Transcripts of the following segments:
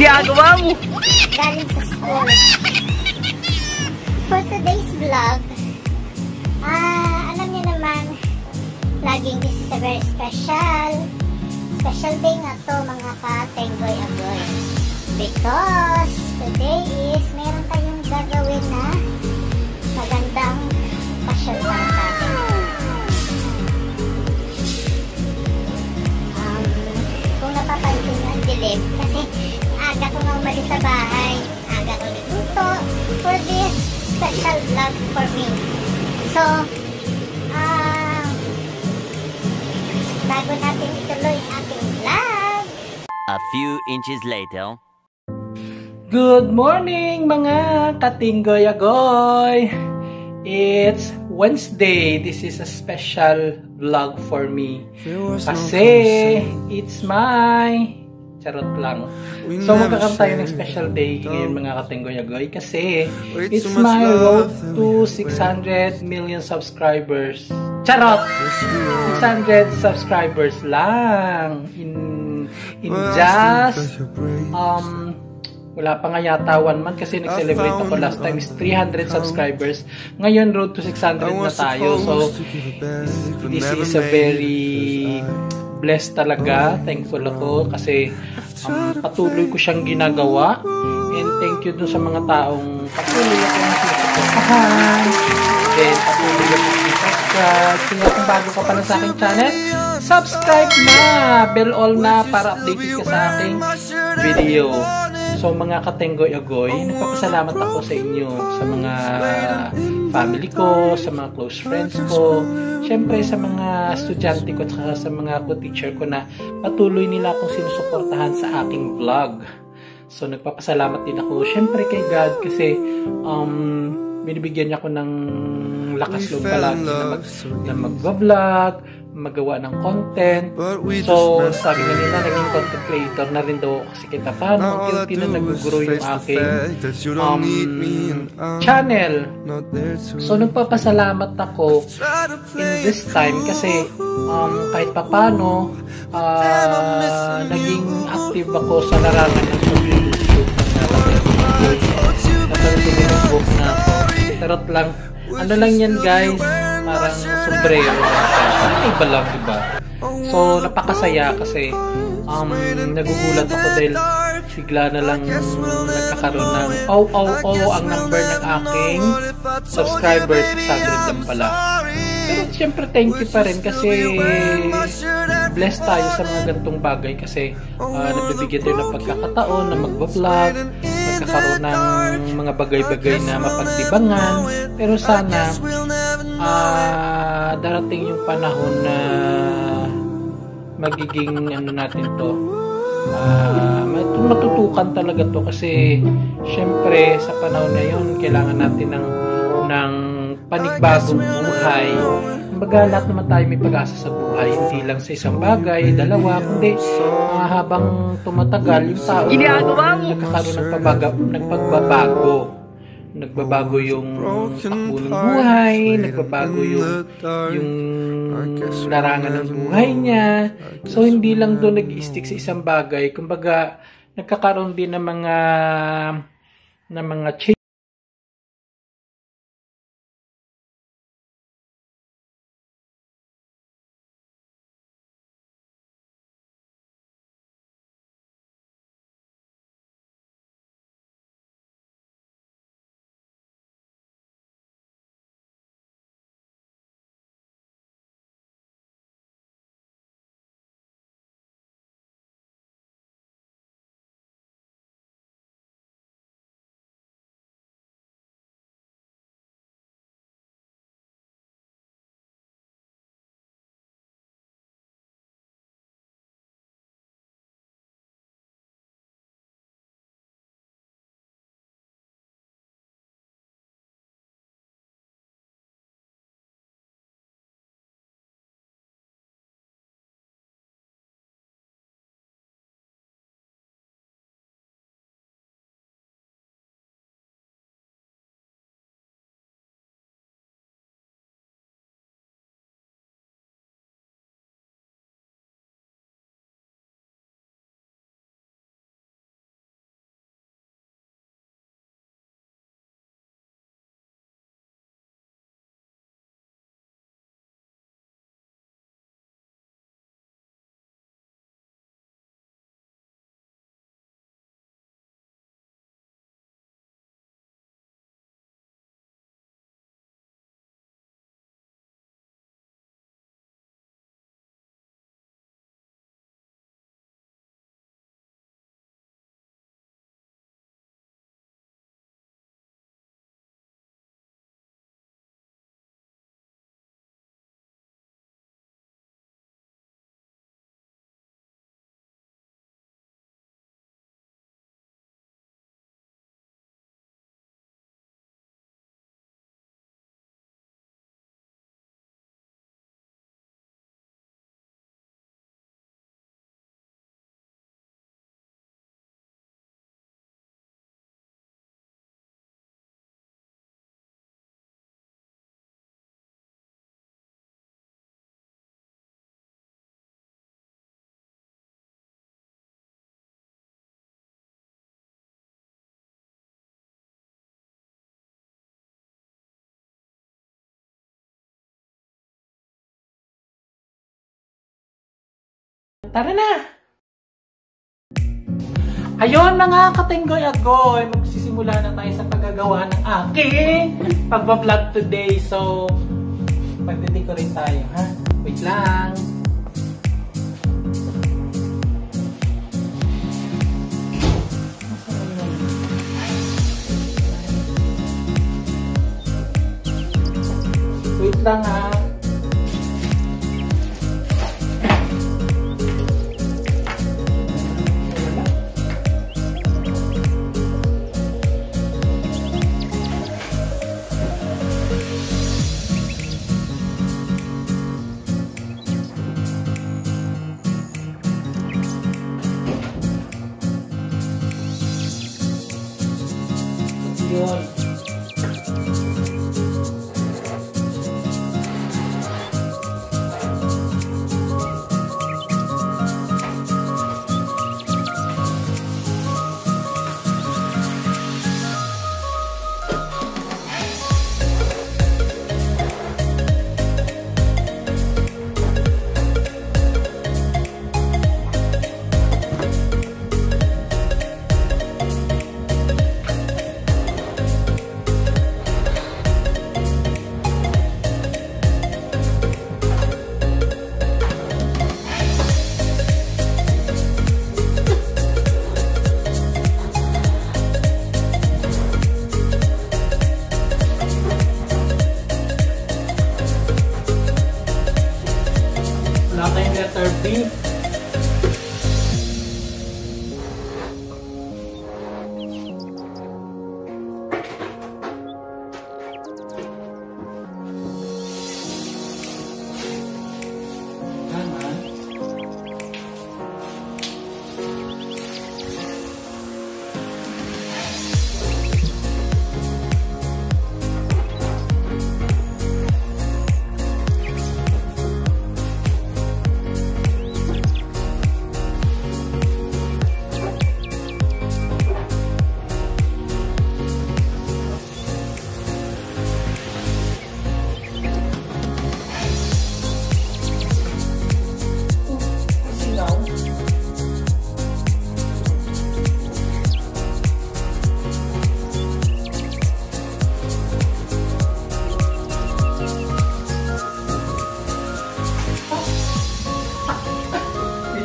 ginagawa mo? Galing sa school. For today's vlog, alam niyo naman, laging this is a very special day na to mga ka-Tenggoy-Agoy. Because today is meron tayong gagawin na magandang pasyal para sa atin. Kung napapansin nyo ang dilim, kasi aga ko nga umalis sa bahay, aga ko nagluto for this special vlog for me. So, bago natin ituloy ating vlog, a few inches later. Good morning mga katinggoy-agoy! It's Wednesday. This is a special vlog for me. Kasi it's my... Charot lang. So magkakaroon tayo ng special day ngayon mga katinggoy-agoy kasi it's my road to 600 million subscribers. Charot! 600 subscribers lang in just wala pa nga yata 1 month kasi nag-celebrate ako last time is 300 subscribers. Ngayon road to 600 na tayo. So this is a very blessed talaga. Thankful ako kasi patuloy ko siyang ginagawa. And thank you dun sa mga taong patuloy akong sinusuportahan. Then patuloy akong subscribe. Kaya kung bago ka pala sa aking channel, subscribe na! Bell all na para updated ka sa aking video. So mga katenggoy-agoy, nagpapasalamat ako sa inyo, sa mga family ko, sa mga close friends ko, syempre sa mga estudyante ko at sa mga co-teacher ko na patuloy nila akong sinusuportahan sa aking vlog. So nagpapasalamat din ako syempre kay God kasi binibigyan niya ako ng lakas loob palagi na mag-vlog, magawa ng content. So, sabi nga nila, naging content creator na rin daw kasi kita paano. Unti na nag-grow yung aking channel. So, nagpapasalamat ako in this time kasi kahit papano naging active ako sa larangan ng YouTube. Natanong na ako. Tarot lang. Ano lang yan guys? Parang sombrero. Parang iba lang, diba? So, napakasaya kasi nagugulat ako dahil bigla na lang nagkakaroon ng ang number ng aking subscribers. 600 lang pala. Pero siyempre thank you pa rin kasi blessed tayo sa mga gantong bagay kasi nagbibigyan tayo ng pagkakataon na mag-vlog, magkakaroon ng mga bagay-bagay na mapagdibangan. Pero sana darating yung panahon na magiging natin to matutukan talaga to kasi syempre sa panahon na yun kailangan natin ng panigbagong buhay. Kumbaga lahat naman tayo may pag-asa sa buhay, hindi lang sa isang bagay, dalawa, kundi habang tumatagal yung tao nagkakaroon ng nagbabago yung takbo ng buhay, nagbabago yung larangan ng buhay niya. So hindi lang doon nag-i-stick sa isang bagay, kumbaga nagkakaroon din ng mga change Tara na! Ayun mga katenggoy-agoy, magsisimula na tayo sa paggagawa ng aking pagbablog today. So, magde-decorate tayo, ha? Wait lang. Wait lang, ha? Yun. Wala tayong letter B.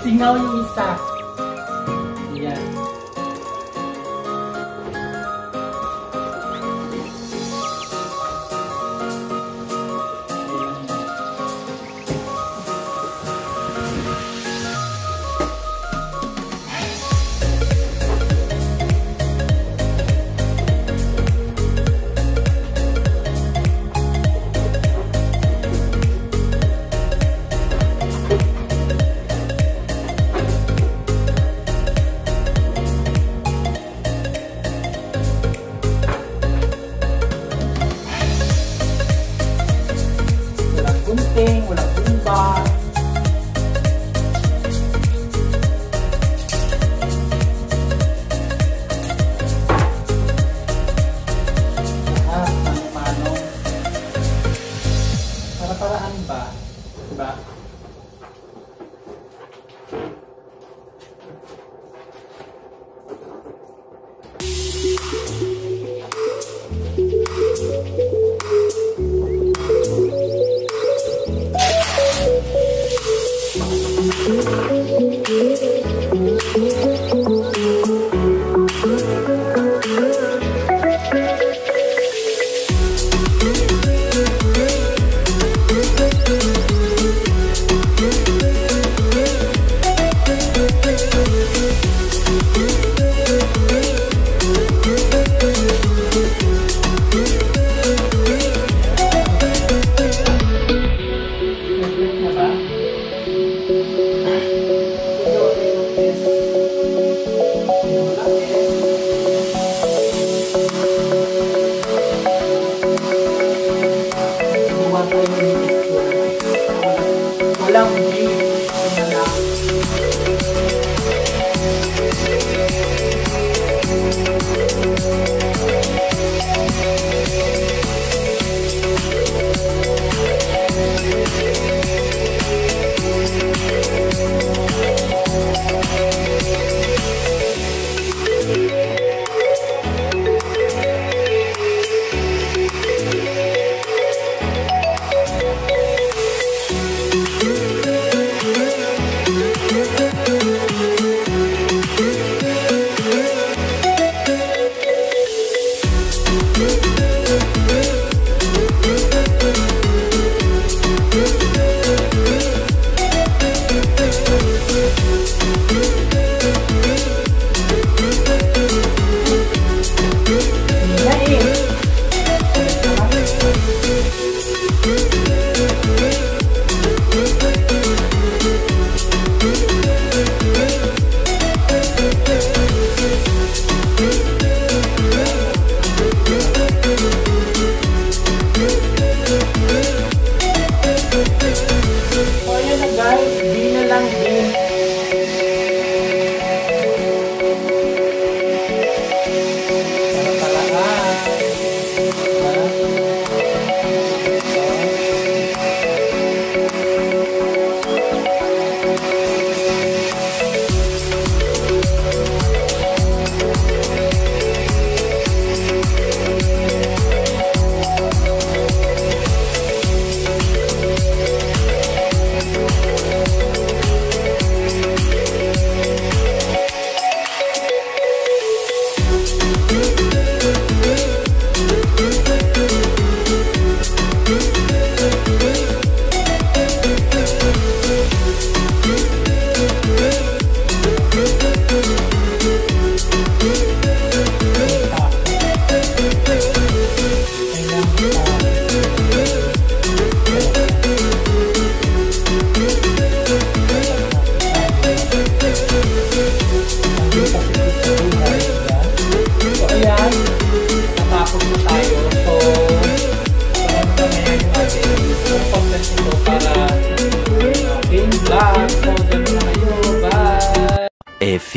Singaw yung isa. Yan. Walang tumba. Mano-mano. Para-paraan ba? Diba? Walang beef na lang.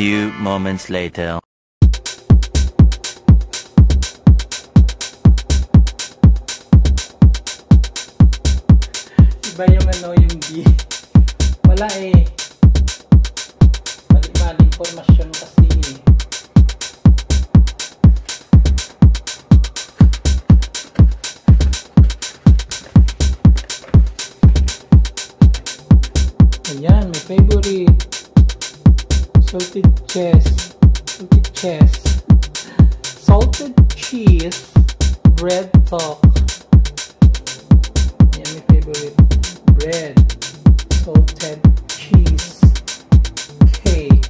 few moments later. Iba yung yung B. Wala eh. Mali-mali informasyon kasi eh. Ayan, my favorite. Salted cheese. Salted cheese. Bread talk. Ayan, my favorite. Bread. Salted cheese. Cake.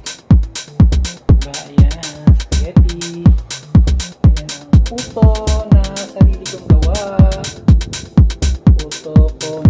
Diba? Ayan, spaghetti. Ayan ang puto na sarili kong gawa. Puto ko